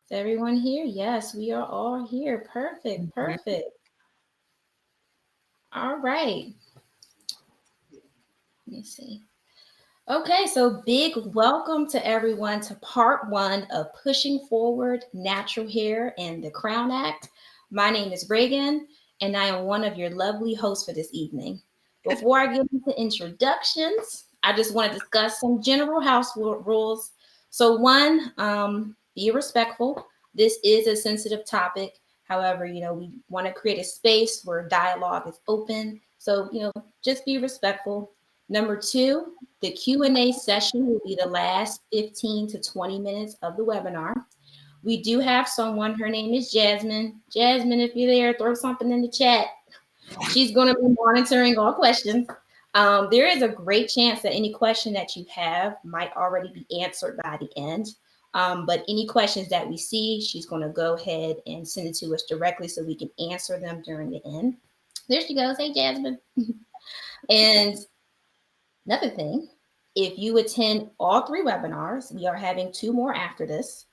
Is everyone here? Yes, we are all here. Perfect. Mhm. Perfect. All right. Let me see. Okay, so big welcome to everyone to part one of Pushing Forward Natural Hair and the Crown Act. My name is Reagan, and I am one of your lovely hosts for this evening. Before I get into introductions, I just want to discuss some general rules. So, one, be respectful. This is a sensitive topic. However, we want to create a space where dialogue is open. So, just be respectful. Number two, the Q&A session will be the last 15 to 20 minutes of the webinar. We do have someone, her name is Jasmine. Jasmine, if you're there, throw something in the chat. She's going to be monitoring all questions. There is a great chance that any question that you have might already be answered by the end. But any questions that we see, she's going to go ahead and send it to us directly so we can answer them during the end. There she goes. Hey, Jasmine. And another thing, if you attend all three webinars, we are having two more after this,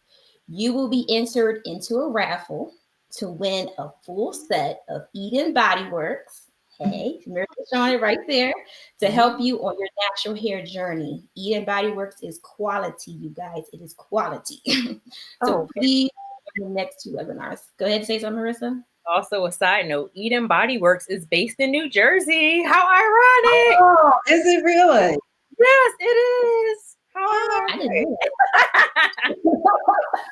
you will be entered into a raffle to win a full set of Eden Body Works. Hey, Mira's showing it right there to help you on your natural hair journey. Eden Body Works is quality, you guys. It is quality. So Oh, please, the next two webinars. Go ahead and say something, Marissa. also a side note, Eden Body Works is based in New Jersey. How ironic. Oh, is it really? Yes, it is. How Oh, I didn't know ironic. that. Had to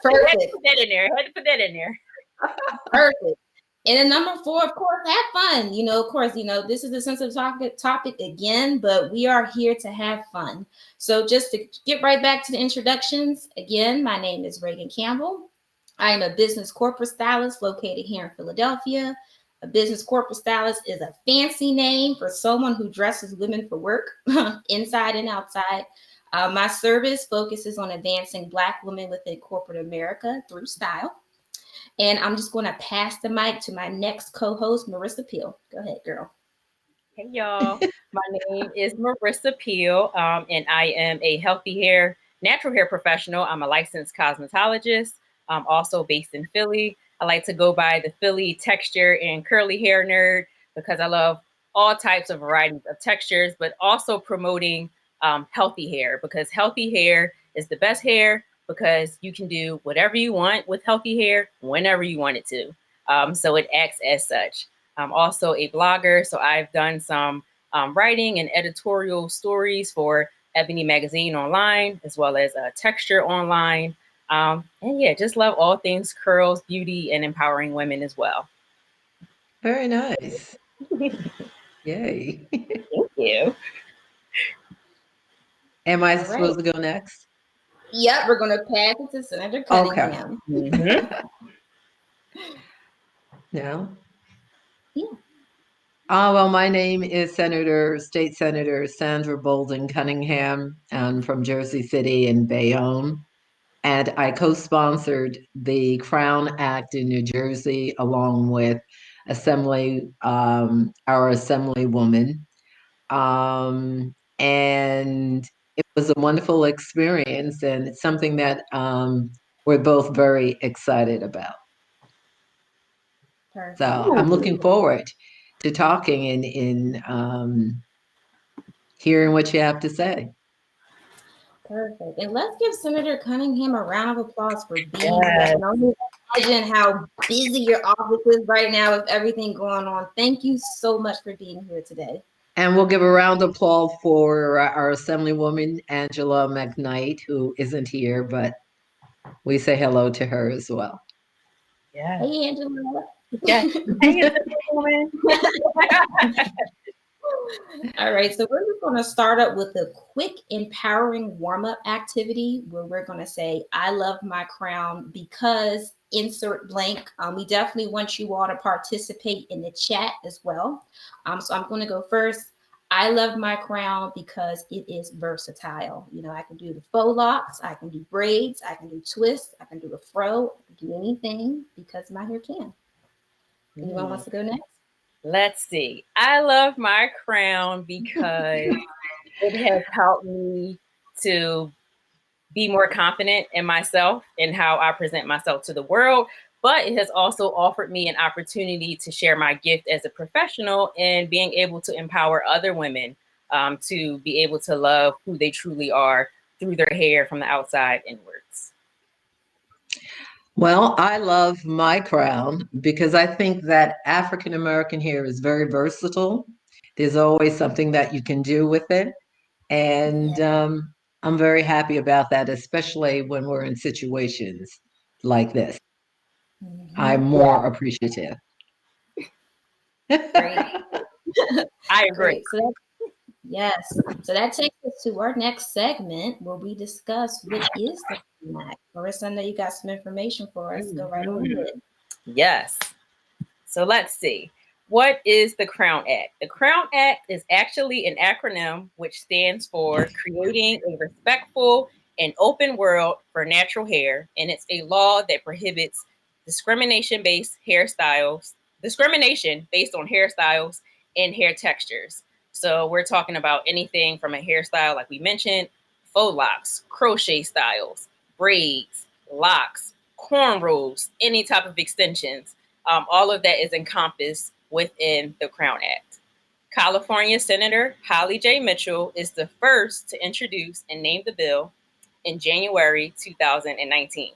Perfect. put that in there. Had to put that in there. Perfect. And then number four, of course, have fun. Of course, this is a sensitive topic again, but we are here to have fun. So just to get right back to the introductions, again, my name is Reagan Campbell. I am a business corporate stylist located here in Philadelphia. A business corporate stylist is a fancy name for someone who dresses women for work, inside and outside. My service focuses on advancing Black women within corporate America through style. And I'm just going to pass the mic to my next co-host, Marissa Peel. Go ahead, girl. Hey, y'all. My name is Marissa Peel, and I am a natural hair professional. I'm a licensed cosmetologist. I'm also based in Philly. I like to go by the Philly texture and curly hair nerd because I love all types of varieties of textures, but also promoting healthy hair because healthy hair is the best hair because you can do whatever you want with healthy hair whenever you want it to. So it acts as such. I'm also a blogger, so I've done some writing and editorial stories for Ebony Magazine online, as well as Texture online. And yeah, just love all things curls, beauty, and empowering women as well. very nice. Yay. Thank you. Am I All right. supposed to go next? Yep, we're going to pass it to Senator Okay. Cunningham. Mm-hmm. No. Yeah. Well, my name is State Senator Sandra Bolden Cunningham. I'm from Jersey City and Bayonne. And I co-sponsored the Crown Act in New Jersey along with our Assemblywoman. And it was a wonderful experience, and it's something that we're both very excited about. Perfect. So I'm looking forward to talking and hearing what you have to say. Perfect. And let's give Senator Cunningham a round of applause for being here. I Yes. can only imagine how busy your office is right now with everything going on. Thank you so much for being here today. And we'll give a round of applause for our Assemblywoman, Angela McKnight, who isn't here, but we say hello to her as well. Yes. Hey, Angela. Yes. Hey, woman. All right, so we're just going to start up with a quick empowering warm-up activity where we're going to say, I love my crown because insert blank. We definitely want you all to participate in the chat as well. So I'm going to go first. I love my crown because it is versatile. I can do the faux locks, I can do braids, I can do twists, I can do a fro, I can do anything because my hair can. Anyone wants to go next? Let's see. I love my crown because it has helped me to be more confident in myself and how I present myself to the world. But it has also offered me an opportunity to share my gift as a professional and being able to empower other women to be able to love who they truly are through their hair from the outside inwards. Well, I love my crown because I think that African American hair is very versatile. There's always something that you can do with it. And I'm very happy about that, especially when we're in situations like this. I'm Mhm. more appreciative. Great. I agree. Great. Yes. So that takes us to our next segment where we discuss what is the Act. Marissa, I know you got some information for us. Go right Mhm. ahead. Yes. So let's see. What is the Crown Act? The Crown Act is actually an acronym which stands for Creating a Respectful and Open World for Natural Hair, and it's a law that prohibits discrimination based on hairstyles and hair textures. So we're talking about anything from a hairstyle, like we mentioned, faux locks, crochet styles, braids, locks, cornrows, any type of extensions. All of that is encompassed within the Crown Act. California Senator Holly J. Mitchell is the first to introduce and name the bill in January 2019.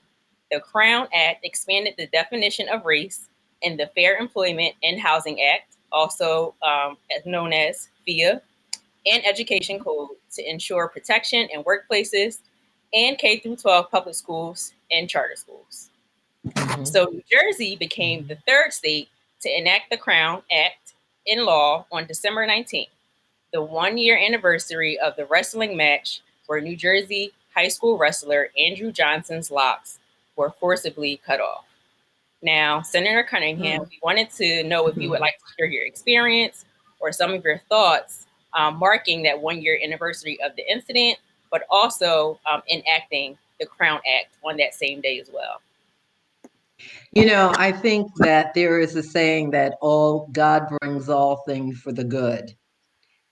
The Crown Act expanded the definition of race in the Fair Employment and Housing Act, also known as FEA, and Education Code to ensure protection in workplaces and K through 12 public schools and charter schools. Mhm. So New Jersey became the third state to enact the Crown Act in law on December 19th, the 1 year anniversary of the wrestling match where New Jersey high school wrestler Andrew Johnson's locks were forcibly cut off. Now, Senator Cunningham, Mm. we wanted to know if you would Mhm. like to share your experience or some of your thoughts marking that 1 year anniversary of the incident, but also enacting the Crown Act on that same day as well. I think that there is a saying that all God brings all things for the good.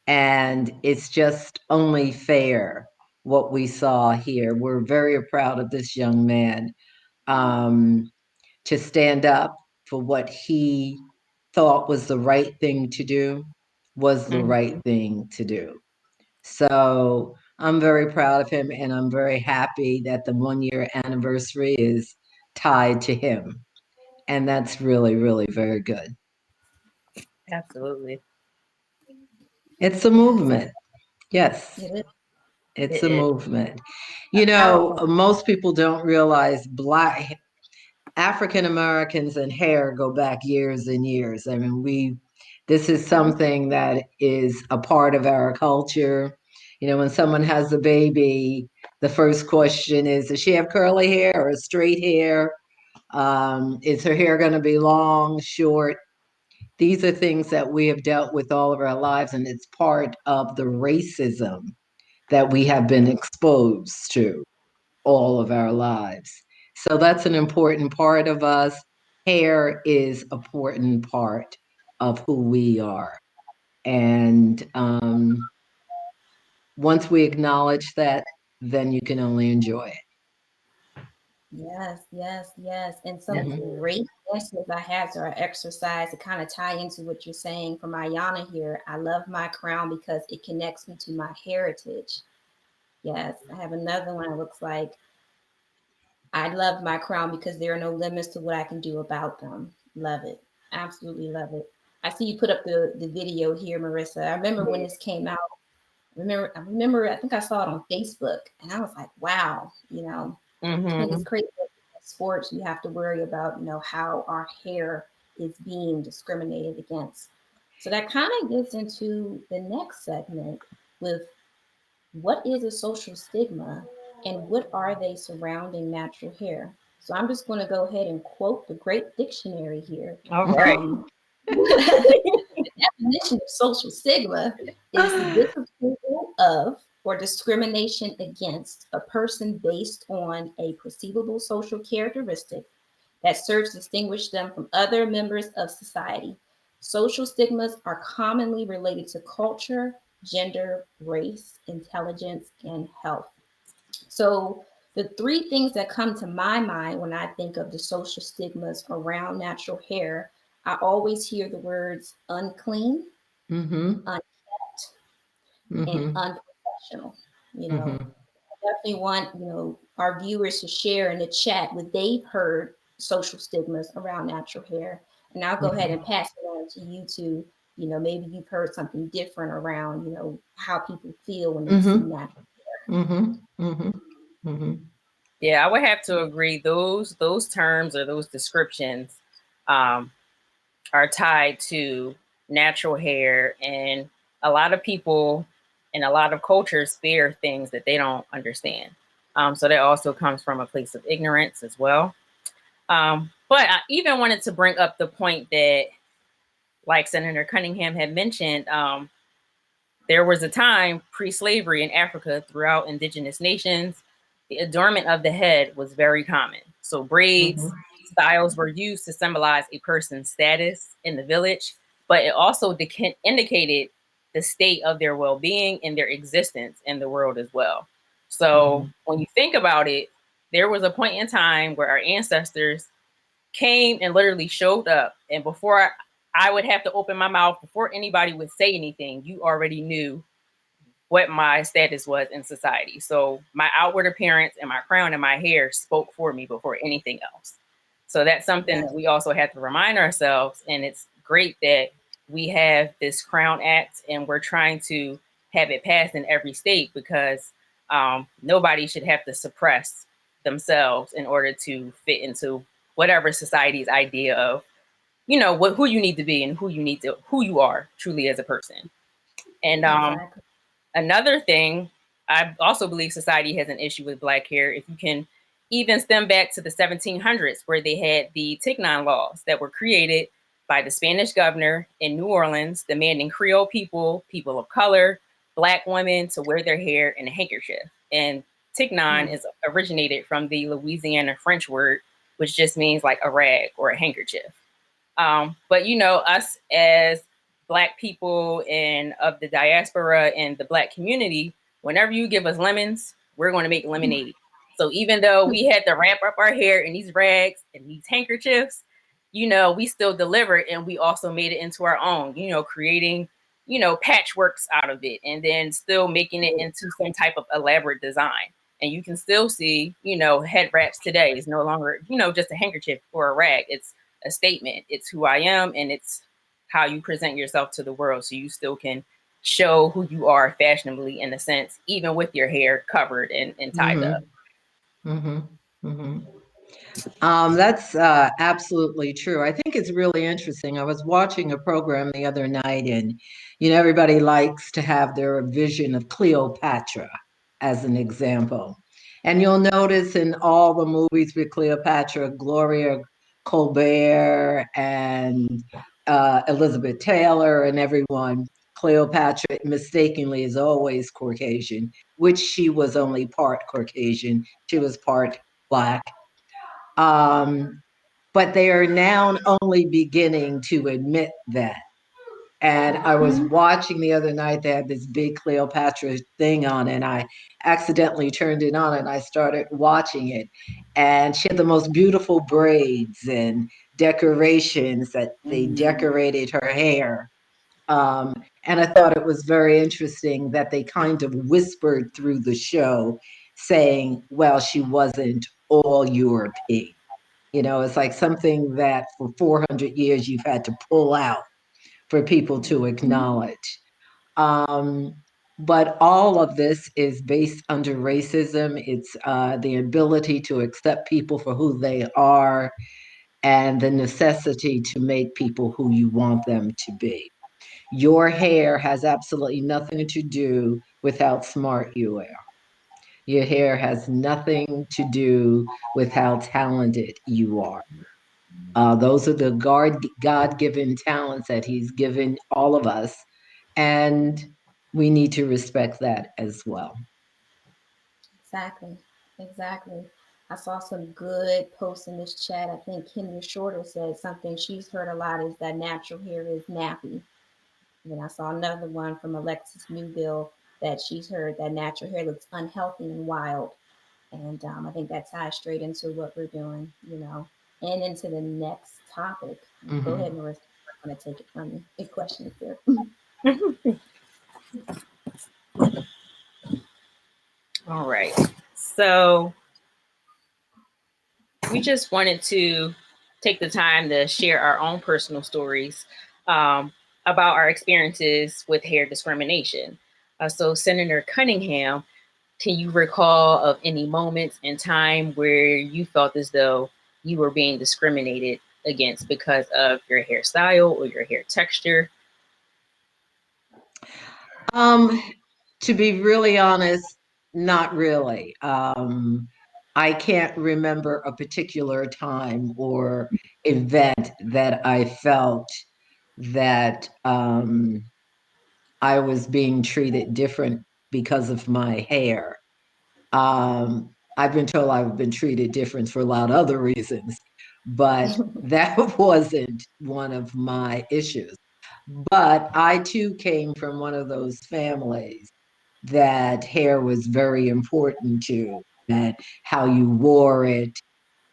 And it's just only fair what we saw here. We're very proud of this young man um, to stand up for what he thought was the right thing to do, was the right Mhm. thing to do. So I'm very proud of him, and I'm very happy that the 1 year anniversary is tied to him. And that's really, really very good. Absolutely. It's a Yes, movement. Yes, it is. it's a It is. movement. Powerful. Most people don't realize Black African Americans and hair go back years and years. I mean, this is Mhm. something that is a part of our culture. When someone has a baby, the first question is, does she have curly hair or straight hair? Is her hair going to be long, short? These are things that we have dealt with all of our lives, and it's part of the racism that we have been exposed to all of our lives. So that's an important part of us. Hair is an important part of who we are. And once we acknowledge that, then you can only enjoy it. Yes, yes, yes. And some Mhm. great answers I have to our exercise to kind of tie into what you're saying from Ayana here. I love my crown because it connects me to my heritage. Yes, I have another one that looks like I love my crown because there are no limits to what I can do about them. Love it. Absolutely love it. I see you put up the video here, Marissa. I remember when this came out. I remember, I think I saw it on Facebook and I was like, wow, and it's Mm-hmm. crazy that in sports you have to worry about, how our hair is being discriminated against. So that kind of gets into the next segment with what is a social stigma and what are they surrounding natural hair? So I'm just going to go ahead and quote the great dictionary here. All right. Um, the definition of social stigma is the disapproval of or discrimination against a person based on a perceivable social characteristic that serves to distinguish them from other members of society. Social stigmas are commonly related to culture, gender, race, intelligence, and health. So, The three things that come to my mind when I think of the social stigmas around natural hair, I always hear the words unclean, Mm-hmm. unkept, and Mm-hmm. unprofessional. You know, Mm-hmm. definitely want, our viewers to share in the chat what they've heard social stigmas around natural hair. And I'll go ahead and pass it on to you two. Maybe you've heard something different around, how people feel when they see Mm-hmm. natural. Mm-hmm. Mm-hmm. Mm-hmm. Yeah, I would have to agree. Those terms or those descriptions um, are tied to natural hair, and a lot of people in a lot of cultures fear things that they don't understand. So that also comes from a place of ignorance as well. But I even wanted to bring up the point that, like Senator Cunningham had mentioned, there was a time pre-slavery in Africa throughout indigenous nations, the adornment of the head was very common. So braids, Mm-hmm. styles were used to symbolize a person's status in the village, but it also indicated the state of their well-being and their existence in the world as well. So Mm-hmm. when you think about it, there was a point in time where our ancestors came and literally showed up, and before I would have to open my mouth, before anybody would say anything, you already knew what my status was in society. So my outward appearance and my crown and my hair spoke for me before anything else. So that's something That's that we also have to remind ourselves. And it's great that we have this Crown Act and we're trying to have it passed in every state, because nobody should have to suppress themselves in order to fit into whatever society's idea of, who you need to be and who you are truly as a person. And exactly. another thing, I also believe society has an issue with black hair. If you can even stem back to the 1700s, where they had the Tignon laws that were created by the Spanish governor in New Orleans, demanding Creole people, people of color, black women to wear their hair in a handkerchief. And Tignon Mm. is originated from the Louisiana French word, which just means like a rag or a handkerchief. But us as Black people and of the diaspora and the Black community, whenever you give us lemons, we're going to make lemonade. So even though we had to wrap up our hair in these rags and these handkerchiefs, we still delivered, and we also made it into our own, creating, patchworks out of it, and then still making it into some type of elaborate design. And you can still see, head wraps today is no longer, just a handkerchief or a rag. It's a statement. It's who I am, and it's how you present yourself to the world. So you still can show who you are fashionably, in a sense, even with your hair covered and tied up. Mm-hmm. Mm-hmm. Mm-hmm. That's absolutely true. I think it's really interesting. I was watching a program the other night, and everybody likes to have their vision of Cleopatra as an example. And you'll notice in all the movies with Cleopatra, Gloria Colbert and Elizabeth Taylor and everyone, Cleopatra mistakenly is always Caucasian, which she was only part Caucasian. She was part Black. Um, but they are now only beginning to admit that. And I was Mhm. watching the other night, they had this big Cleopatra thing on, and I accidentally turned it on and I started watching it. And she had the most beautiful braids and decorations that they Mhm. decorated her hair. Um, and I thought it was very interesting that they kind of whispered through the show saying, well, she wasn't all European. It's like something that for 400 years you've had to pull out for people to acknowledge. Um, but all of this is based under racism. It's the ability to accept people for who they are and the necessity to make people who you want them to be. Your hair has absolutely nothing to do with how smart you are. Your hair has nothing to do with how talented you are. Those are the God given talents that He's given all of us. And we need to respect that as well. Exactly. Exactly. I saw some good posts in this chat. I think Henry Shorter said something she's heard a lot is that natural hair is nappy. And then I saw another one from Alexis Newbill that she's heard that natural hair looks unhealthy and wild. And I think that ties straight into what we're doing, and into the next topic. Go Mm-hmm. ahead, Marissa. I'm going to take it from you. If question is there. All right. So we just wanted to take the time to share our own personal stories um, about our experiences with hair discrimination. So, Senator Cunningham, can you recall of any moments in time where you felt as though you were being discriminated against because of your hairstyle or your hair texture? Um, to be really honest, not really. I can't remember a particular time or event that I felt that I was being treated different because of my hair. I've been told I've been treated different for a lot of other reasons, but that wasn't one of my issues. But I too came from one of those families that hair was very important to, that how you wore it,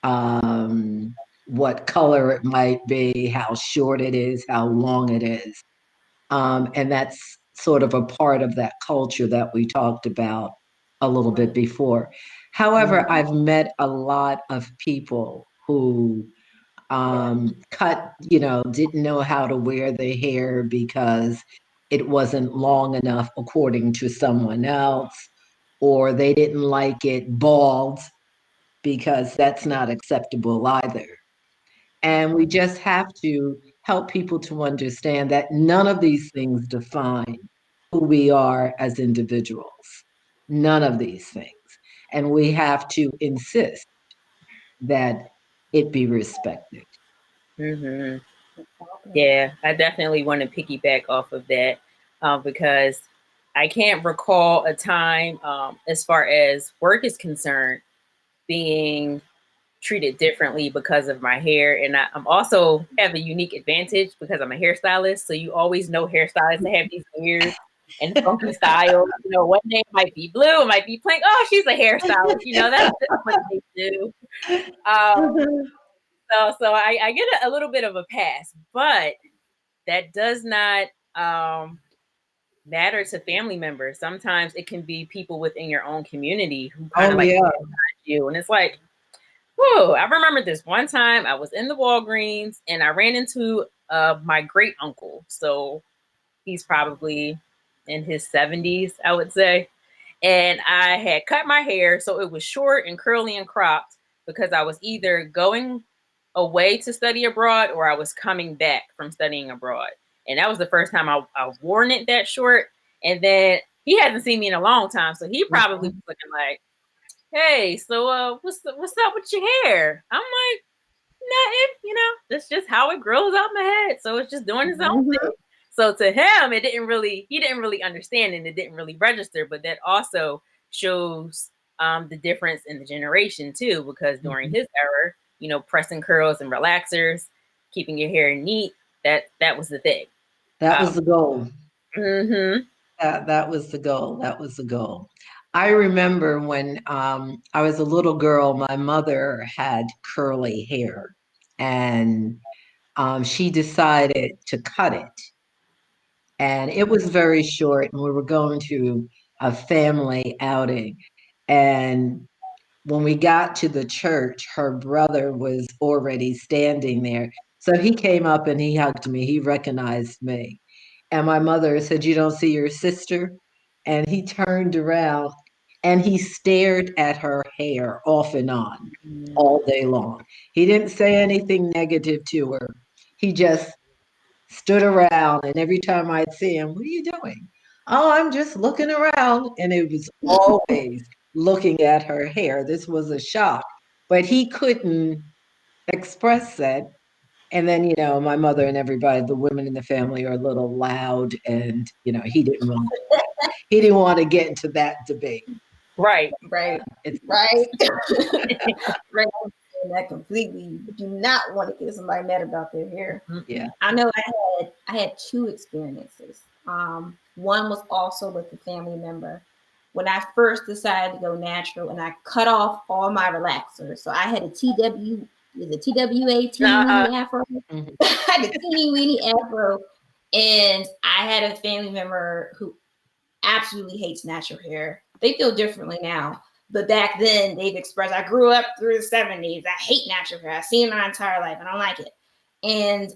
um, what color it might be, how short it is, how long it is. And that's sort of a part of that culture that we talked about a little bit before. However, Mhm. I've met a lot of people who cut, didn't know how to wear their hair because it wasn't long enough according to someone else, or they didn't like it bald because that's not acceptable either. And we just have to help people to understand that none of these things define who we are as individuals. None of these things. And we have to insist that it be respected. Mm-hmm. Yeah, I definitely want to piggyback off of that because I can't recall a time, as far as work is concerned, being treated differently because of my hair. And I'm also have a unique advantage because I'm a hairstylist. So you always know hairstylists that have these weird and funky styles. One day it might be blue, it might be pink. Oh, she's a hairstylist. That's what they do. Um, so I get a little bit of a pass, but that does not um, matter to family members. Sometimes it can be people within your own community who kind Oh, of like yeah. you, and it's like, whoa! I remember this one time I was in the Walgreens and I ran into my great uncle. So he's probably in his 70s, I would say. And I had cut my hair so it was short and curly and cropped because I was either going away to study abroad or I was coming back from studying abroad. And that was the first time I worn it that short. And then he hasn't seen me in a long time. So he probably was looking like, hey, so what's up with your hair? I'm like, nothing, that's just how it grows out my head. So it's just doing its own Mhm. thing. So to him, he didn't really understand and it didn't really register. But that also shows the difference in the generation too, because during Mhm. his era, pressing curls and relaxers, keeping your hair neat, that was the thing. That Um, was the goal. mm-hmm, That was the goal. That was the goal. I remember when I was a little girl, my mother had curly hair, and she decided to cut it. And it was very short, and we were going to a family outing. And when we got to the church, her brother was already standing there. So he came up and he hugged me. He recognized me. And my mother said, "You don't see your sister?" And he turned around and he stared at her hair off and on all day long. He didn't say anything negative to her. He just stood around, and every time I'd see him, "What are you doing?" "Oh, I'm just looking around." And it was always looking at her hair. This was a shock, but he couldn't express that. And then, my mother and everybody, the women in the family are a little loud, and, he didn't want to get into that debate. right. Right. It's Right. Right. I understand that completely. You do not want to get somebody mad about their hair. yeah. I know I had two experiences. One was also with a family member. when I first decided to go natural and I cut off all my relaxers. So I had a TW, is it TWA, teeny Uh-huh. weeny afro? Mhm. I had a teeny weeny afro. And I had a family member who absolutely hates natural hair. They feel differently now. But back then, they've expressed, I grew up through the 70s. I hate natural hair. I've seen it my entire life. I don't like it. And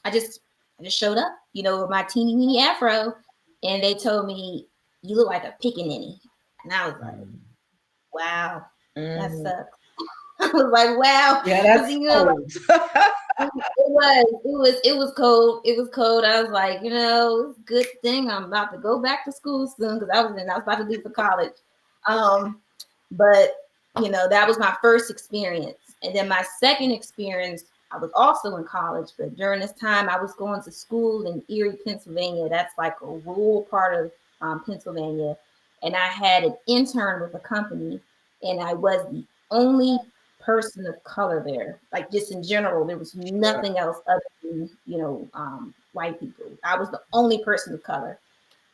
I just I just showed up, with my teeny weeny afro, and they told me, "You look like a pickaninny," and I was like, Mhm. "Wow, that Mm, sucks." I was like, "Wow," Yeah, because that's cold. it was cold. It was cold. I was like, it's a good thing I'm about to go back to school soon because I was about to leave for college. Um, but that was my first experience, and then my second experience, I was also in college, but during this time, I was going to school in Erie, Pennsylvania. That's like a rural part of Pennsylvania, and I had an intern with a company, and I was the only person of color there. Like just in general, there was Sure. nothing else other than white people. I was the only person of color,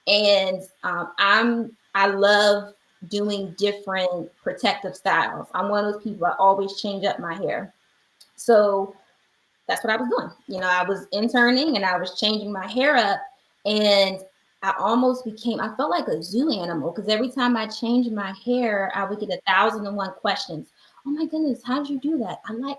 and I love doing different protective styles. I'm one of those people. I always change up my hair. So that's what I was doing. I was interning and I was changing my hair up, and I almost became, I felt like a zoo animal because every time I changed my hair, I would get 1,001 questions. Oh my goodness, how did you do that? I like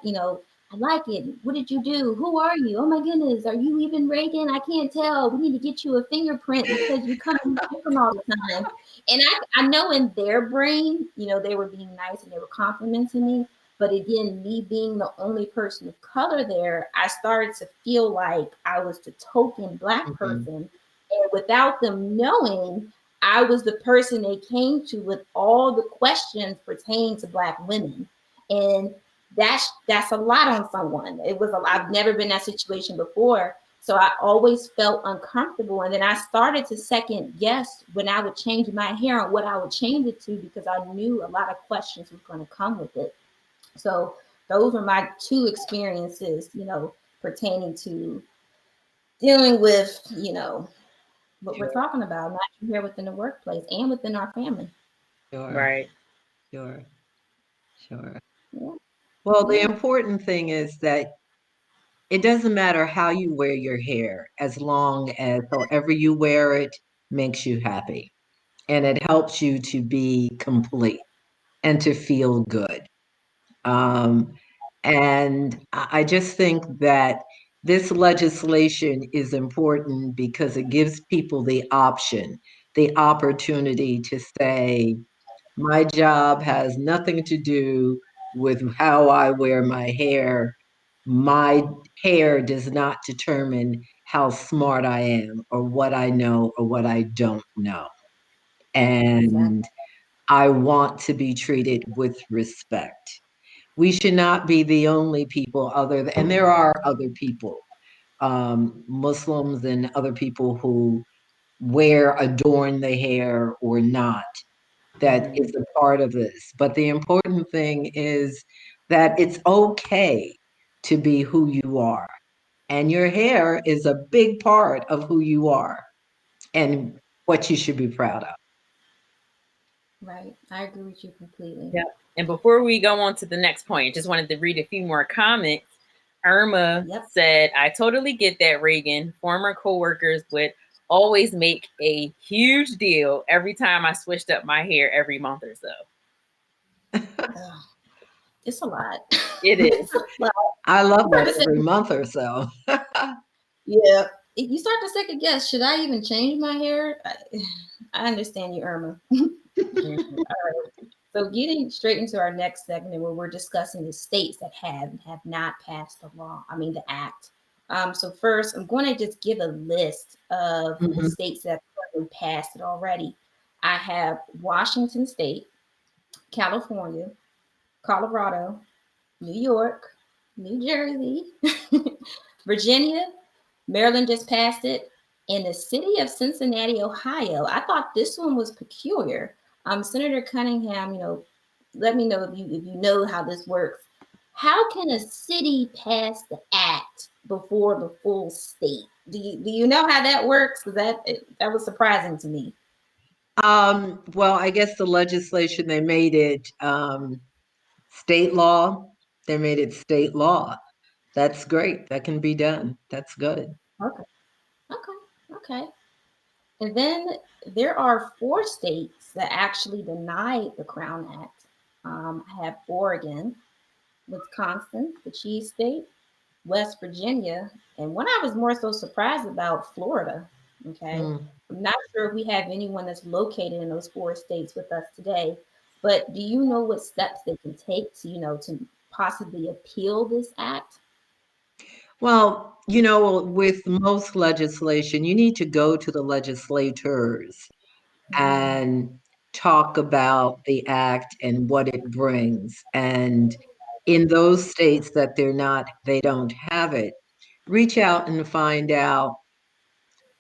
it. What did you do? Who are you? Oh my goodness, are you even Reagan? I can't tell. We need to get you a fingerprint because you come in different all the time. And I know in their brain, they were being nice and they were complimenting me, but again, me being the only person of color there, I started to feel like I was the token Black Mhm. person. And without them knowing, I was the person they came to with all the questions pertaining to Black women. And that's a lot on someone. It was I've never been in that situation before. So I always felt uncomfortable. And then I started to second guess when I would change my hair and what I would change it to because I knew a lot of questions were going to come with it. So those were my two experiences, pertaining to dealing with, what we're Sure. talking about, not here within the workplace and within our family. Sure. right. Sure. Sure. Yeah, Well, the yeah, important thing is that it doesn't matter how you wear your hair, as long as however you wear it makes you happy and it helps you to be complete and to feel good. Um, and I just think that this legislation is important because it gives people the option, the opportunity to say, my job has nothing to do with how I wear my hair. My hair does not determine how smart I am or what I know or what I don't know. And exactly. I want to be treated with respect. We should not be the only people and there are other people, Muslims and other people who adorn the hair or not, that Mhm. is a part of this. But the important thing is that it's okay to be who you are. And your hair is a big part of who you are and what you should be proud of. Right. I agree with you completely. Yep. And before we go on to the next point, just wanted to read a few more comments. Irma Yep. said, I totally get that, Reagan. Former coworkers would always make a huge deal every time I switched up my hair every month or so. Ugh, it's a lot. It It's is. a lot. I love You start that to say, every month or so. yeah. You start to second guess, should I even change my hair? I understand you, Irma. Mhm. All right. So getting straight into our next segment where we're discussing the states that have and have not passed the law, I mean the act. So first, I'm going to just give a list of the Mhm. states that have currently passed it already. I have Washington State, California, Colorado, New York, New Jersey, Virginia, Maryland just passed it, and the city of Cincinnati, Ohio. I thought this one was peculiar. Senator Cunningham, let me know if you know how this works. How can a city pass the act before the full state? Do you know how that works? Because that was surprising to me. Well, I guess the legislation, they made it state law. They made it state law. That's great. That can be done. That's good. Okay, okay, okay. And then there are four states that actually denied the Crown Act. I have Oregon, Wisconsin, the cheese state, West Virginia, and one I was more so surprised about, Florida. Okay. Hmm. I'm not sure if we have anyone that's located in those four states with us today, but do you know what steps they can take to, to possibly appeal this act? Well, with most legislation, you need to go to the legislators Mm, and talk about the act and what it brings. And in those states that they don't have it, reach out and find out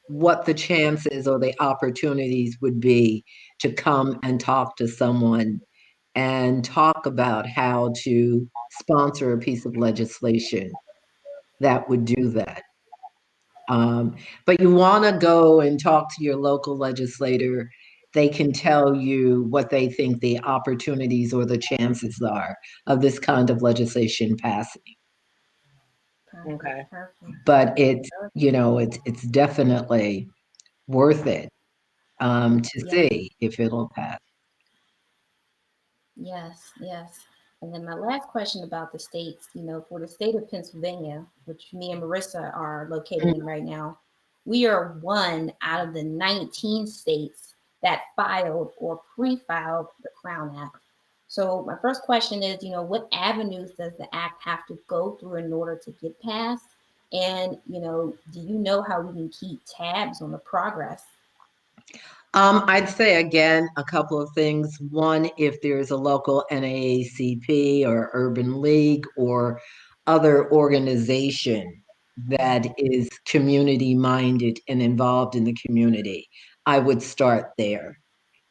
what the chances or the opportunities would be to come and talk to someone and talk about how to sponsor a piece of legislation that would do that. Um, but you want to go and talk to your local legislator. They can tell you what they think the opportunities or the chances are of this kind of legislation passing. perfect, Okay. perfect. But it's definitely worth it to Yeah. see if it'll pass. Yes, yes. And then my last question about the states, for the state of Pennsylvania, which me and Marissa are located in right now, we are one out of the 19 states that filed or pre-filed the Crown Act. So my first question is, what avenues does the act have to go through in order to get passed? And, do you know how we can keep tabs on the progress? I'd say again a couple of things. One, if there's a local NAACP or Urban League or other organization that is community minded and involved in the community, I would start there.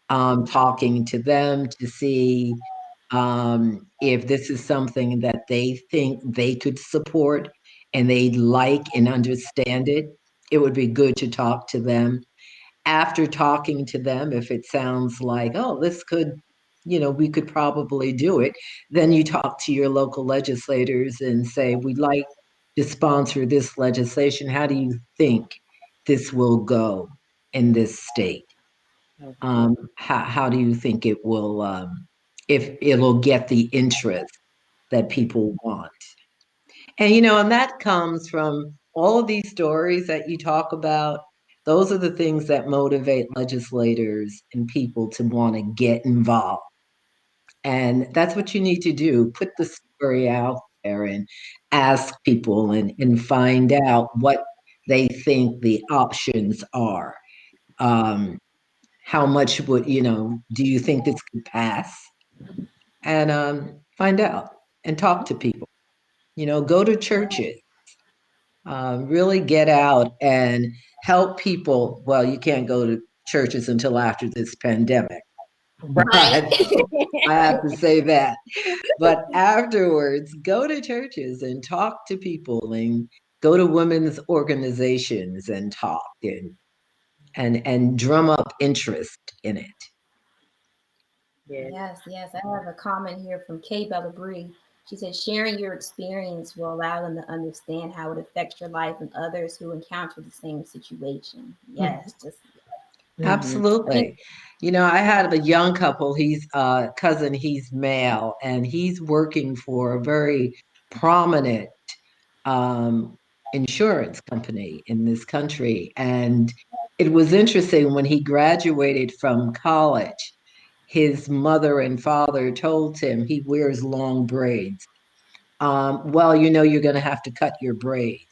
Talking to them to see if this is something that they think they could support and they like and understand it. It would be good to talk to them after talking to them, if it sounds like, oh, this could, we could probably do it, then you talk to your local legislators and say, we'd like to sponsor this legislation. How do you think this will go in this state? Okay. How do you think it will, if it'll get the interest that people want? And that comes from all of these stories that you talk about. Those are the things that motivate legislators and people to want to get involved. And that's what you need to do. Put the story out there and ask people and find out what they think the options are. Um, how much do you think this could pass? And find out and talk to people. Go to churches, really get out and help people. Well, you can't go to churches until after this pandemic, but Right. I have to say that. But afterwards, go to churches and talk to people and go to women's organizations and talk and drum up interest in it. Yeah. Yes, yes. I have a comment here from Kay Bellabrie. She said, sharing your experience will allow them to understand how it affects your life and others who encounter the same situation. Yes, just Hmm. I think Absolutely. I had a young couple, he's cousin, he's male, and he's working for a very prominent um, insurance company in this country. And it was interesting when he graduated from college, his mother and father told him he wears long braids. Well, you're going to have to cut your braids.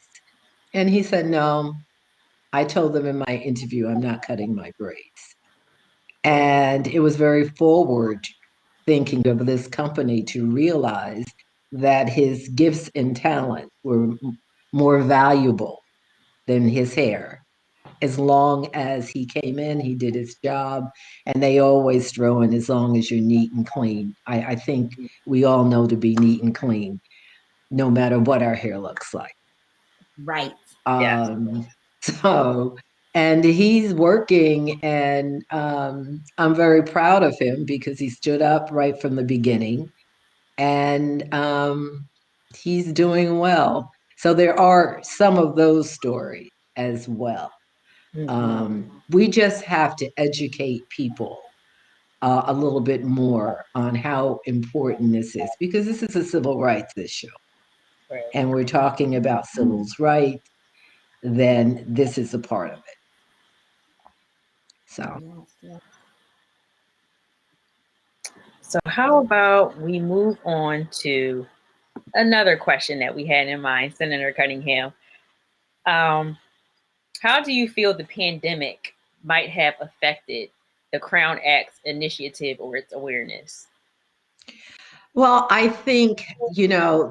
And he said, no, I told them in my interview, I'm not cutting my braids. And it was very forward thinking of this company to realize that his gifts and talent were more valuable than his hair. As long as he came in, he did his job, and they always throw in as long as you're neat and clean. I think we all know to be neat and clean, no matter what our hair looks like. right. Yes. Um, so And he's working, and I'm very proud of him because he stood up right from the beginning, and he's doing well. So there are some of those stories as well. Mm-hmm. We just have to educate people a little bit more on how important this is, because this is a civil rights issue, Right. and we're talking about civil rights, then this is a part of it. So, Yes, yes. So how about we move on to another question that we had in mind, Senator Cunningham. Um, how do you feel the pandemic might have affected the Crown Act's initiative or its awareness? well, I think,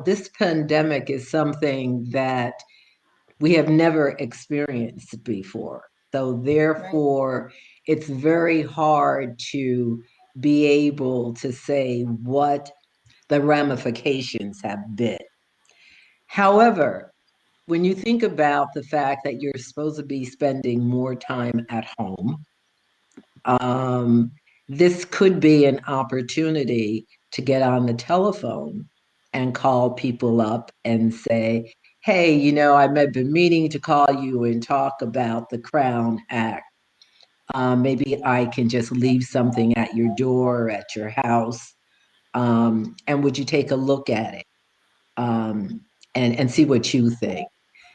this pandemic is something that we have never experienced before. So, Right. therefore, it's very hard to be able to say what the ramifications have been. However, when you think about the fact that you're supposed to be spending more time at home, um, this could be an opportunity to get on the telephone and call people up and say, hey, I've been meaning to call you and talk about the Crown Act. Maybe I can just leave something at your door, at your house, and would you take a look at it, um, and see what you think?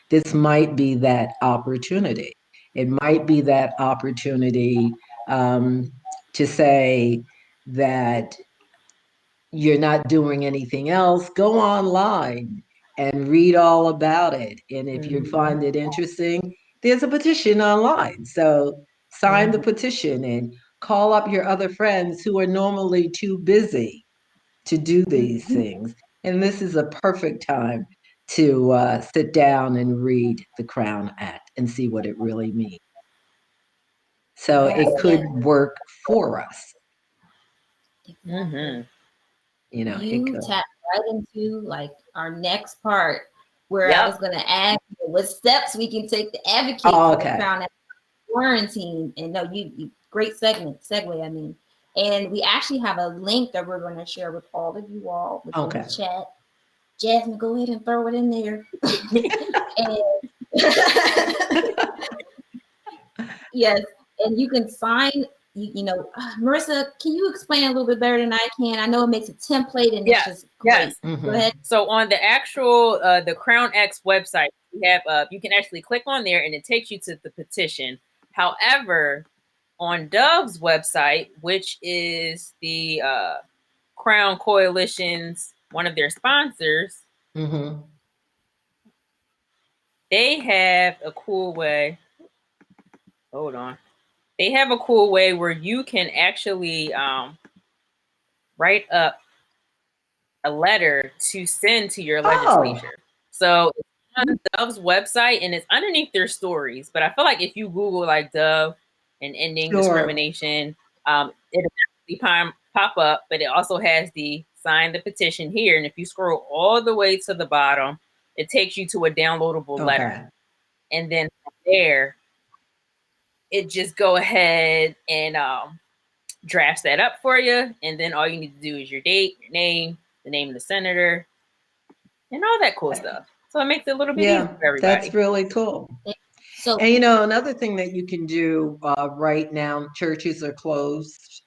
This might be that opportunity. It might be that opportunity, um, to say that you're not doing anything else, go online and read all about it. And if you Mm-hmm. find it interesting, there's a petition online. So sign the Mm-hmm. petition and call up your other friends who are normally too busy to do these Mhm. things. And this is a perfect time to sit down and read the Crown Act and see what it really means. So Yes, it yes, could work for us. Mm-hmm. exactly. It You could. tap right into like our next part where I Yep. was going to ask you what steps we can take to advocate Oh, for the okay. Crown Act quarantine. And no, you great segue, I mean. And we actually have a link that we're going to share with all of you all within the Okay. chat. Jasmine, go ahead and throw it in there. And yes, and you can sign. Marissa, can you explain a little bit better than I can? I know it makes a template, and it's Yes. just great. Yes. Go ahead. Hmm. So on the actual the Crown X website, we have you can actually click on there and it takes you to the petition. However, on Dove's website, which is the Crown Coalition's one of their sponsors, Hmm. they have a cool way. Hold on. They have a cool way where you can actually write up a letter to send to your Oh, legislature. So it's on Dove's website and it's underneath their stories. But I feel like if you Google like Dove and ending sure. discrimination, it'll actually pop up. But it also has the sign the petition here. And if you scroll all the way to the bottom, it takes you to a downloadable letter. Okay. And then from there, it just go ahead and drafts that up for you. And then all you need to do is your date, your name, the name of the senator, and all that cool stuff. So it makes it a little bit easier Yeah, for that's everybody. really cool. So, And another thing that you can do right now, churches are closed.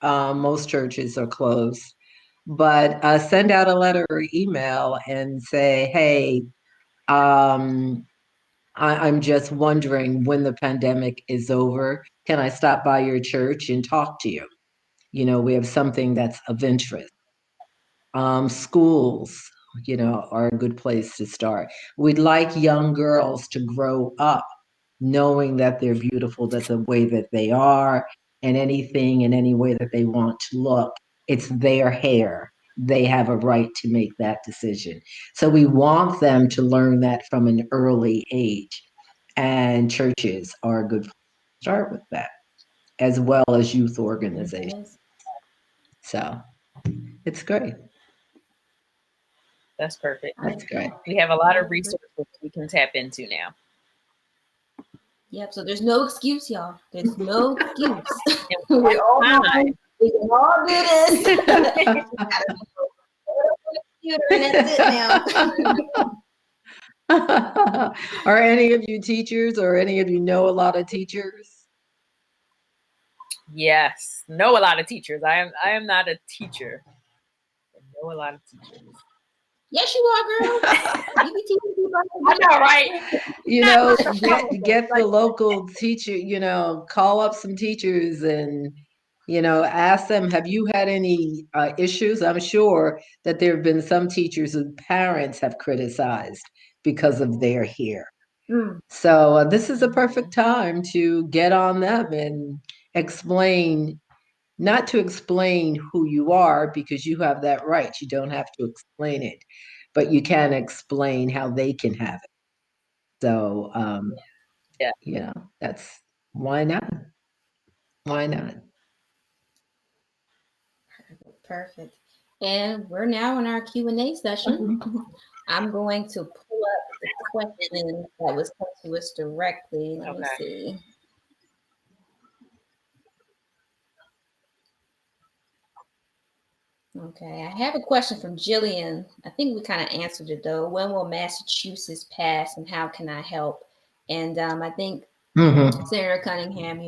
Most churches are closed. But send out a letter or email and say, hey, um, I'm just wondering when the pandemic is over, can I stop by your church and talk to you? We have something that's of interest. Schools, are a good place to start. We'd like young girls to grow up knowing that they're beautiful, that the way that they are, and anything in any way that they want to look, it's their hair. They have a right to make that decision. So we want them to learn that from an early age. And churches are a good place to start with that, as well as youth organizations. yes, So it's great. That's perfect. I That's great. We have a lot I of agree. resources we can tap into now. Yep. So there's no excuse, y'all. There's no excuse. And we We're all have grown. We can all do this. time. Just gotta go on the computer and that's it now. Are any of you teachers or any of you know a lot of teachers? Yes, know a lot of teachers. I am not a teacher. I know a lot of teachers. Yes, you are, girl. You be teaching people how to I do know, right? You Not know, not the get the like local teacher, call up some teachers and, ask them, have you had any issues? I'm sure that there have been some teachers whose parents have criticized because of their hair. Mm, So this is a perfect time to get on them and explain, not to explain who you are because you have that right. You don't have to explain it, but you can explain how they can have it. So, yeah. that's why not? Why not? perfect. And we're now in our Q&A session. I'm going to pull up the question that was sent to us directly. Let me Okay. see. Okay, I have a question from Jillian. I think we kind of answered it though. When will Massachusetts pass and how can I help? And I think Hmm. Senator Cunningham,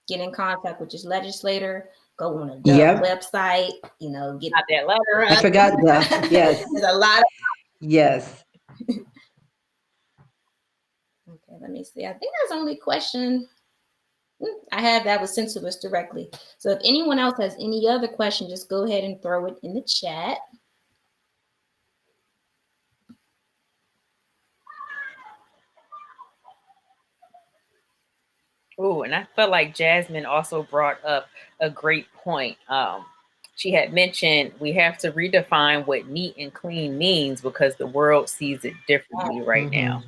get in contact with his legislator, go on the Yep. website, get Got that letter I up. forgot the, yes, there's a lot. yes. Okay, let me see. I think that's the only question I have that was sent to us directly. So if anyone else has any other question, just go ahead and throw it in the chat. Ooh, and I felt like Jasmine also brought up a great point. She had mentioned we have to redefine what neat and clean means because the world sees it differently right Hmm. now.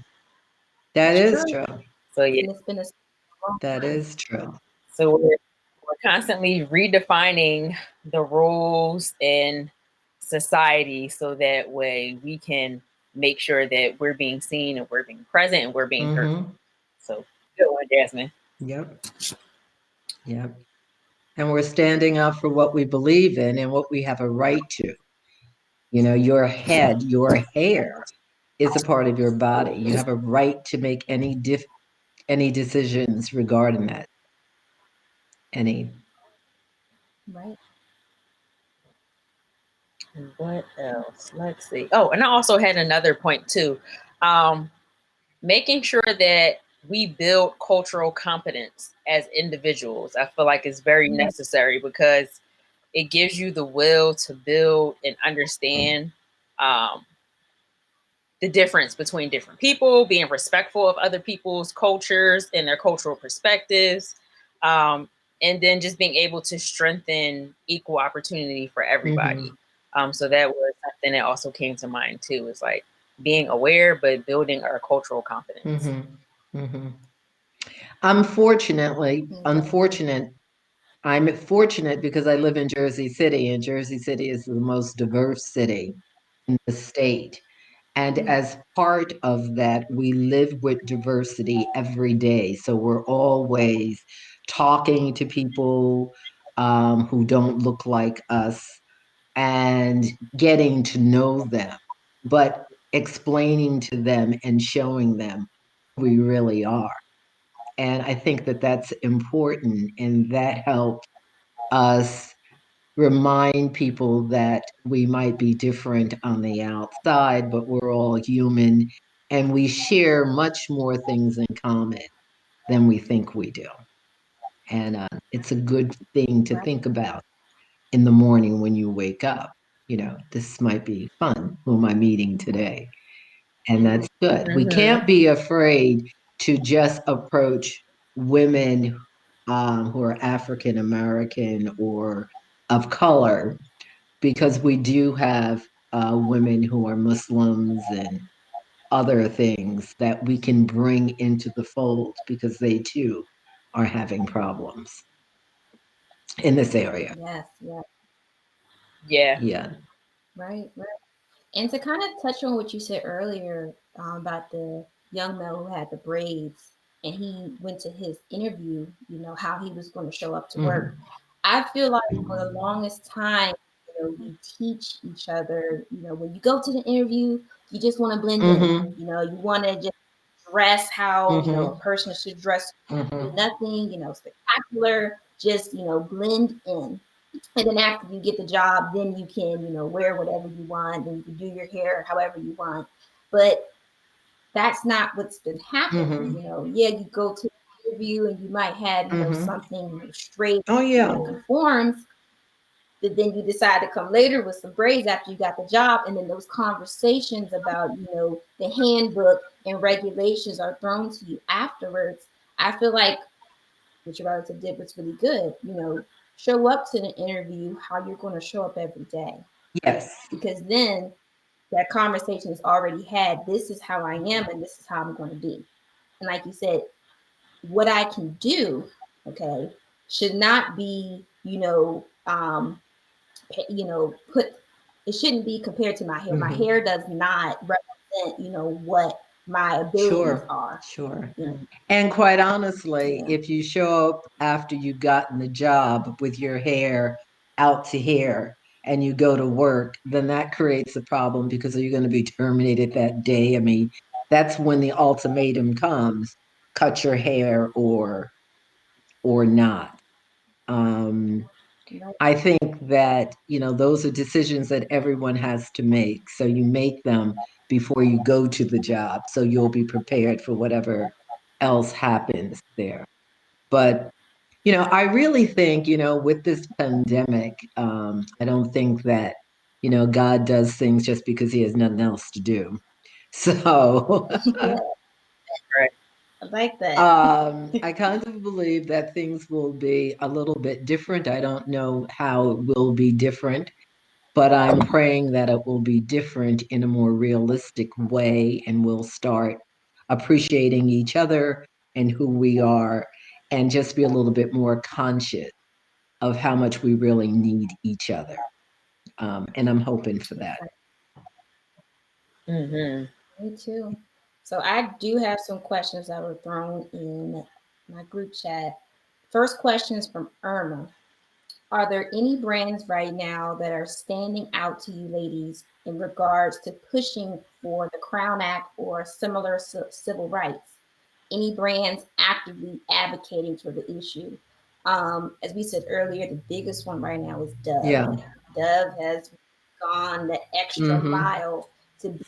That That's is true. true. So yeah, And it's been a long That time. is true. so we're constantly redefining the roles in society so that way we can make sure that we're being seen and we're being present and we're being heard. Hmm. So good one, Jasmine. Yep. Yep. And we're standing up for what we believe in and what we have a right to. Your head, your hair is a part of your body. You have a right to make any decisions regarding that. Any. Right. What else? Let's see. Oh, and I also had another point too. Um, Making sure that we build cultural competence as individuals, I feel like is very necessary because it gives you the will to build and understand um, the difference between different people, being respectful of other people's cultures and their cultural perspectives, um, and then just being able to strengthen equal opportunity for everybody. Hmm. So that was something that also came to mind too. Is like being aware, but building our cultural competence. Hmm. Hmm. Unfortunate. I'm fortunate because I live in Jersey City, and Jersey City is the most diverse city in the state. And as part of that, we live with diversity every day. So we're always talking to people who don't look like us and getting to know them, but explaining to them and showing them who we really are. And I think that that's important, and that helps us remind people that we might be different on the outside, but we're all human and we share much more things in common than we think we do. And it's a good thing to Right. think about in the morning when you wake up. This might be fun. Who am I meeting today? And that's good. We Mm-hmm. can't be afraid to just approach women who are African American or of color, because we do have women who are Muslims and other things that we can bring into the fold because they too are having problems in this area. Yes, yes. Yeah. Yeah. Right, right. And to kind of touch on what you said earlier about the young man who had the braids, and he went to his interview, how he was going to show up to work. Mhm. I feel like for the longest time, we teach each other, when you go to the interview, you just want to blend in. Mhm. You want to just dress how, a Mhm. person should dress, do Mhm. nothing, spectacular, just, blend in. And then after you get the job, then you can, wear whatever you want, and you can do your hair however you want. But that's not what's been happening. Mhm. Yeah, you go to the interview and you might have, Mhm. something, straight, Oh yeah. conforms, but then you decide to come later with some braids after you got the job, and then those conversations about, the handbook and regulations are thrown to you afterwards. I feel like what your relative did was really good. Show up to the interview how you're going to show up every day, Yes. because then that conversation is already had. This is how I am, and this is how I'm going to be. And like you said, what I can do, okay, should not be, put. It shouldn't be compared to my hair. My Mhm. hair does not represent, what my abilities Sure. are. Sure. You know, And quite honestly, yeah, if you show up after you've gotten the job with your hair out to here and you go to work, then that creates a problem because you're going to be terminated that day. I mean, that's when the ultimatum comes, cut your hair or not. Um, right, I think that, those are decisions that everyone has to make. So you make them before you go to the job. So you'll be prepared for whatever else happens there. But, I really think, with this pandemic, I don't think that, God does things just because he has nothing else to do. So yeah, Right. I like that. I kind of believe that things will be a little bit different. I don't know how it will be different, but I'm praying that it will be different in a more realistic way and we'll start appreciating each other and who we are and just be a little bit more conscious of how much we really need each other. And I'm hoping for that. Okay, Mm-hmm. me too. So I do have some questions that were thrown in my group chat. First question is from Irma. Are there any brands right now that are standing out to you ladies in regards to pushing for the Crown Act or similar civil rights? Any brands actively advocating for the issue? As we said earlier, the biggest one right now is Dove. Yeah. Dove has gone the extra Mm-hmm. mile to be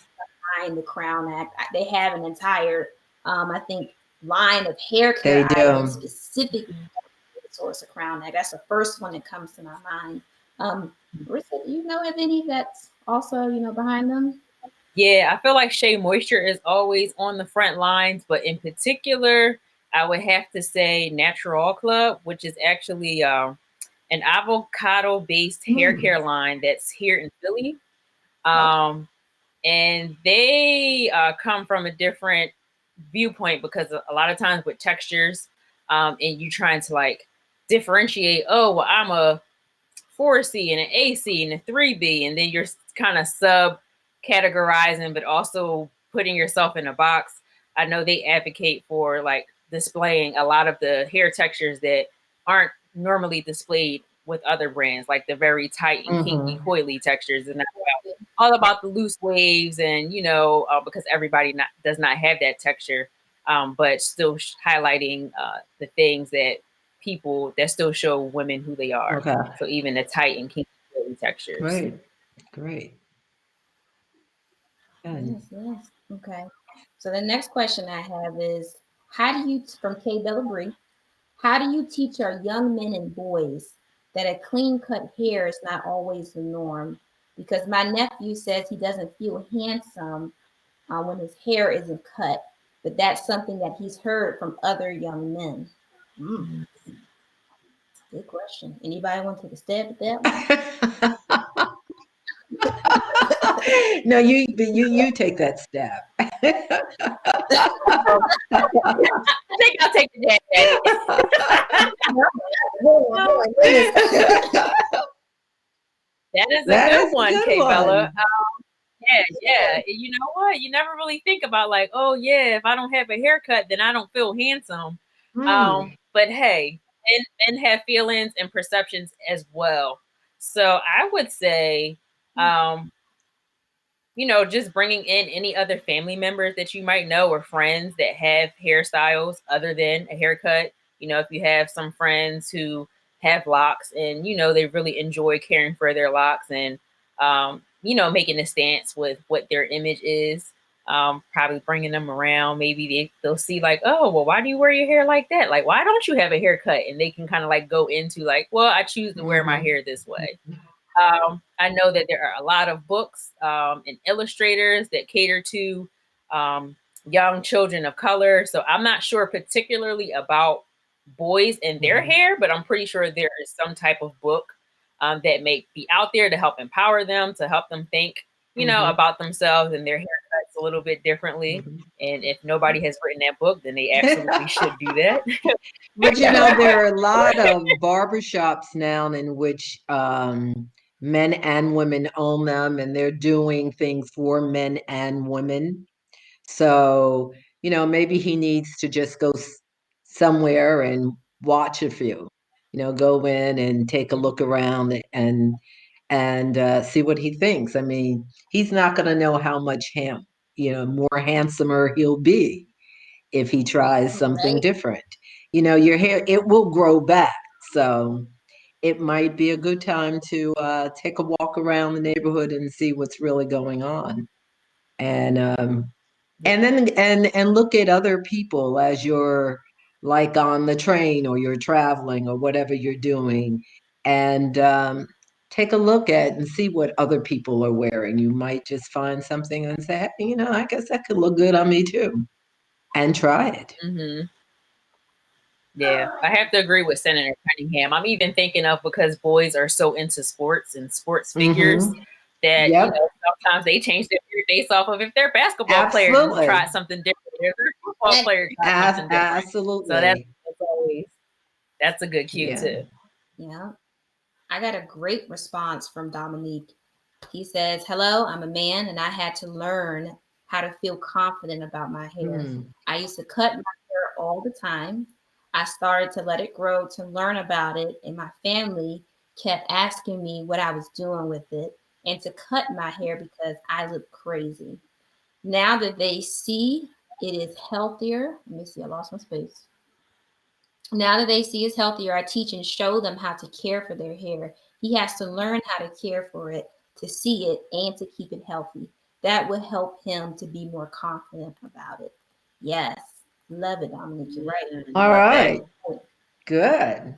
behind the Crown Act. They have an entire, I think, line of hair care They items do. specifically source of Crown Egg. That's the first one that comes to my mind. Marissa, do you know of any that's also, behind them? Yeah, I feel like Shea Moisture is always on the front lines, but in particular, I would have to say Natural Club, which is actually an avocado-based hair Mm. care line that's here in Philly. Okay. Um, and they come from a different viewpoint because a lot of times with textures, and you trying to like differentiate, oh, well, I'm a 4C and an AC and a 3B, and then you're kind of sub categorizing, but also putting yourself in a box. I know they advocate for like displaying a lot of the hair textures that aren't normally displayed with other brands, like the very tight and kinky Mm-hmm. coily textures, and all about the loose waves, and because everybody does not have that texture, but still highlighting the things that people that still show women who they are. Okay. So even the tight and kinky textures. Great. Great. Good. Yes, yes. Okay. So the next question I have is, how do you, from Kay Bellabrie, how do you teach our young men and boys that a clean cut hair is not always the norm? Because my nephew says he doesn't feel handsome when his hair isn't cut, but that's something that he's heard from other young men. Mm, good question. Anybody want to take a stab at that one? No, you take that step. I think I'll take the jab at it. Oh, my goodness. That is a That good is a one, good K Bella. one. Yeah, You know what? You never really think about like, oh yeah, if I don't have a haircut, then I don't feel handsome. Hmm. But hey, and have feelings and perceptions as well. So I would say, um, just bringing in any other family members that you might know or friends that have hairstyles other than a haircut. If you have some friends who have locks and, they really enjoy caring for their locks and, making a stance with what their image is, probably bringing them around. Maybe they'll see like, oh, well, why do you wear your hair like that? Like, why don't you have a haircut? And they can kind of like go into like, well, I choose to wear my Hmm. hair this way. I know that there are a lot of books and illustrators that cater to um, young children of color. So I'm not sure particularly about boys and their Hmm. hair, but I'm pretty sure there is some type of book that may be out there to help empower them, to help them think, Hmm. about themselves and their haircuts a little bit differently. Hmm. And if nobody has written that book, then they absolutely should do that. But there are a lot of barbershops now in which men and women own them, and they're doing things for men and women. So, maybe he needs to just go somewhere and watch a few. Go in and take a look around and see what he thinks. I mean, he's not going to know how much more handsomer he'll be if he tries something Right. different. Your hair, it will grow back. So it might be a good time to take a walk around the neighborhood and see what's really going on. And then and look at other people as you're like on the train or you're traveling or whatever you're doing, and take a look at and see what other people are wearing. You might just find something and say, hey, I guess that could look good on me too, and try it. Hmm. Yeah, I have to agree with Senator Cunningham. I'm even thinking of because boys are so into sports and sports figures Mm-hmm. that, Yep. sometimes they change their hair based off of if their basketball player Absolutely. tried something different, if their football That, player tried something different. So Absolutely. that's a good cue Yeah. too. yeah. I got a great response from Dominique. He says, "Hello, I'm a man and I had to learn how to feel confident about my hair. Hmm. I used to cut my hair all the time. I started to let it grow to learn about it, and my family kept asking me what I was doing with it and to cut my hair because I look crazy. Now that they see it is healthier, let me see, I lost my space. Now that they see it's healthier, I teach and show them how to care for their hair. He has to learn how to care for it, to see it, and to keep it healthy. That will help him to be more confident about it." Yes, love it, Dominique. You're right. All Love that. right. Good.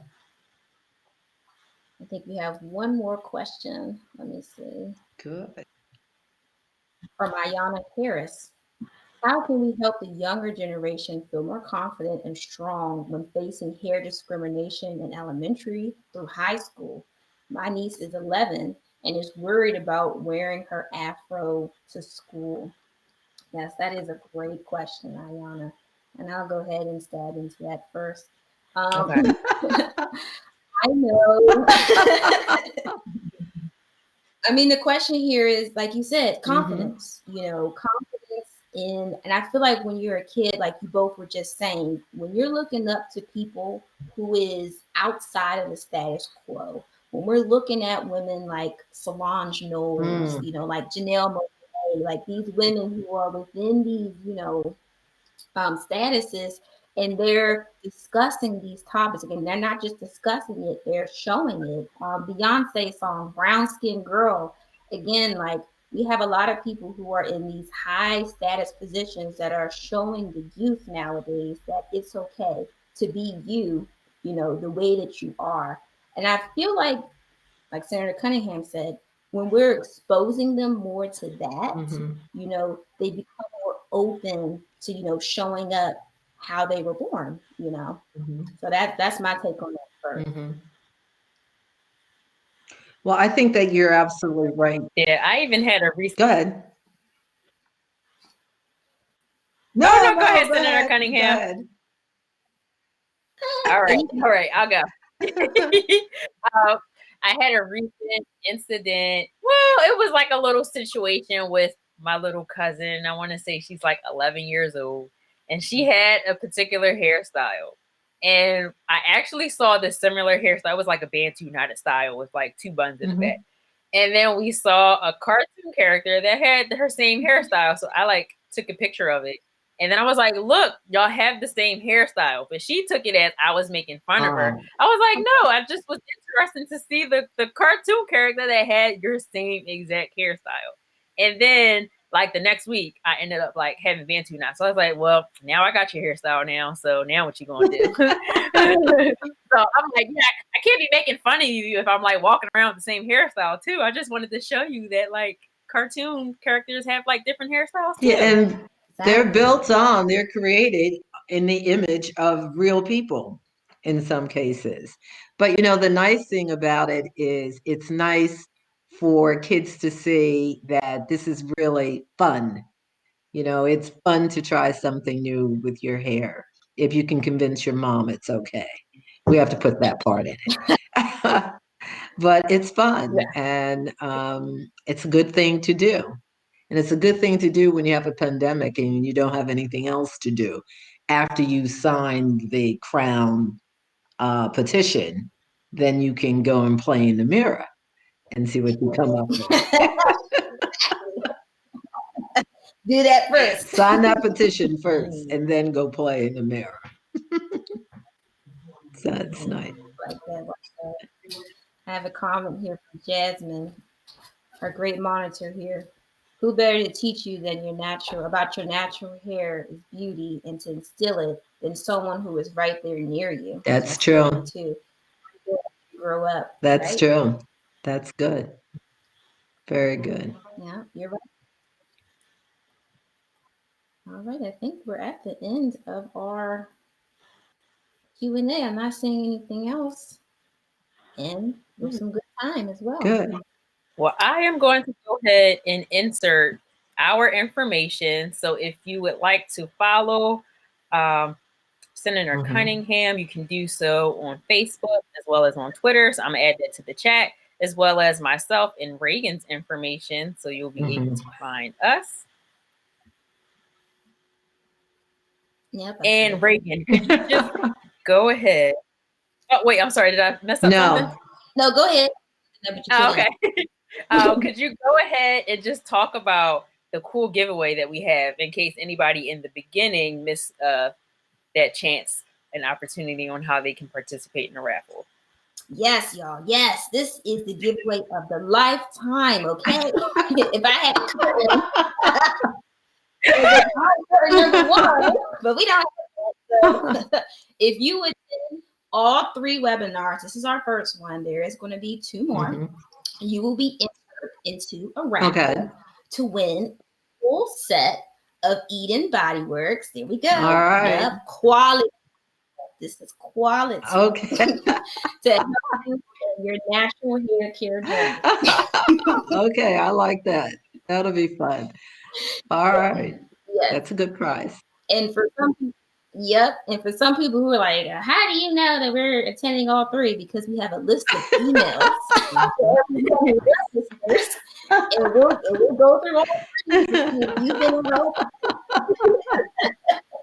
I think we have one more question. Let me see. Good. From Ayana Harris. How can we help the younger generation feel more confident and strong when facing hair discrimination in elementary through high school? My niece is 11 and is worried about wearing her afro to school. Yes, that is a great question, Ayana. And I'll go ahead and stab into that first. Okay. I know. I mean, the question here is, like you said, Hmm. confidence, confidence in, and I feel like when you're a kid, like you both were just saying, when you're looking up to people who is outside of the status quo, when we're looking at women like Solange Knowles, Mm. like Janelle Monáe, like these women who are within these, statuses, and they're discussing these topics again. They're not just discussing it, they're showing it. Beyonce song "Brown Skin Girl," again, like we have a lot of people who are in these high status positions that are showing the youth nowadays that it's okay to be you, the way that you are. And I feel like Senator Cunningham said, when we're exposing them more to that, Hmm. they become more open to, showing up how they were born. Hmm. So that's my take on that first. Hmm. Well, I think that you're absolutely right. Yeah, I even had a recent. Go ahead. Oh No, no, go no, ahead, go Senator ahead. Go Cunningham. ahead. All right, I'll go. I had a recent incident. Well, it was like a little situation with my little cousin. I want to say she's like 11 years old, and she had a particular hairstyle. And I actually saw this similar hairstyle. It was like a Bantu knotted style with like two buns in the back. And then we saw a cartoon character that had her same hairstyle. So I like took a picture of it. And then I was like, look, y'all have the same hairstyle. But she took it as I was making fun of her. I was like, no, I just was interested to see the cartoon character that had your same exact hairstyle. And then like the next week, I ended up like having Bantu knots. So I was like, well, now I got your hairstyle now. So now what you gonna do? So I'm like, yeah, I can't be making fun of you if I'm like walking around with the same hairstyle too. I just wanted to show you that like cartoon characters have like different hairstyles too. Yeah, and they're built on, they're created in the image of real people in some cases. But the nice thing about it is it's nice for kids to see that this is really fun. It's fun to try something new with your hair. If you can convince your mom it's okay. We have to put that part in it. But it's fun, and it's a good thing to do. And it's a good thing to do when you have a pandemic and you don't have anything else to do. After you sign the Crown petition, then you can go and play in the mirror and see what you come up with. Do that first. Sign that petition first and then go play in the mirror. So that's nice. Like that. I have a comment here from Jasmine, our great monitor here. Who better to teach you than about your natural hair is beauty and to instill it than someone who is right there near you. That's true. Too. Grow up. That's right? true. That's good. Very good. Yeah, you're right. All right, I think we're at the end of our Q&A. I'm not saying anything else. And with some good time as well. Good. Well, I am going to go ahead and insert our information. So if you would like to follow Senator Cunningham, you can do so on Facebook as well as on Twitter. So I'm going to add that to the chat, as well as myself and Reagan's information. So you'll be able to find us. Yep. And Reagan, could you just go ahead? Oh, wait, I'm sorry. Did I mess up something? No, go ahead. Oh, okay. Could you go ahead and just talk about the cool giveaway that we have in case anybody in the beginning missed that chance and opportunity on how they can participate in the raffle? Yes, y'all. Yes, this is the giveaway of the lifetime. Okay, if I had number one, but we don't. If you would all 3 webinars, this is our first one. There is going to be 2 more. You will be entered into a raffle to win a full set of Eden Body Works. There we go. All right. Yep. Quality. This is quality. Okay. To help you in your natural hair care journey. Okay, I like that. That'll be fun. All right. Yes. That's a good prize. And for some people, and for some people who are like, how do you know that we're attending all 3? Because we have a list of emails. And we'll go through all 3 to see if you've been enrolled.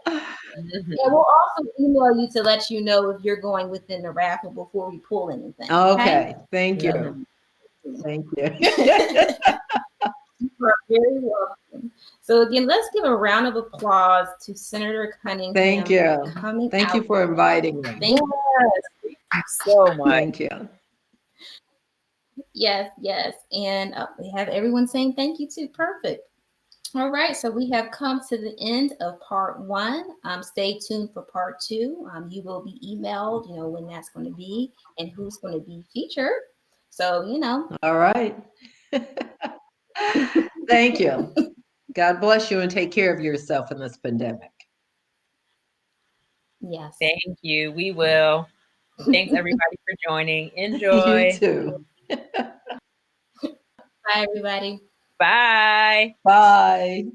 And we'll also email you to let you know if you're going within the raffle before we pull anything. Okay. Thank you. Thank you. You are very welcome. So again, let's give a round of applause to Senator Cunningham. Thank you. Thank you for inviting me. Thank you so much. Thank you. Yes. And we have everyone saying thank you too. Perfect. All right, so we have come to the end of part 1. Stay tuned for part 2. You will be emailed, when that's going to be and who's going to be featured. So, All right. Thank you. God bless you and take care of yourself in this pandemic. Yes. Thank you. We will. Thanks everybody for joining. Enjoy. You too. Bye, everybody. Bye. Bye.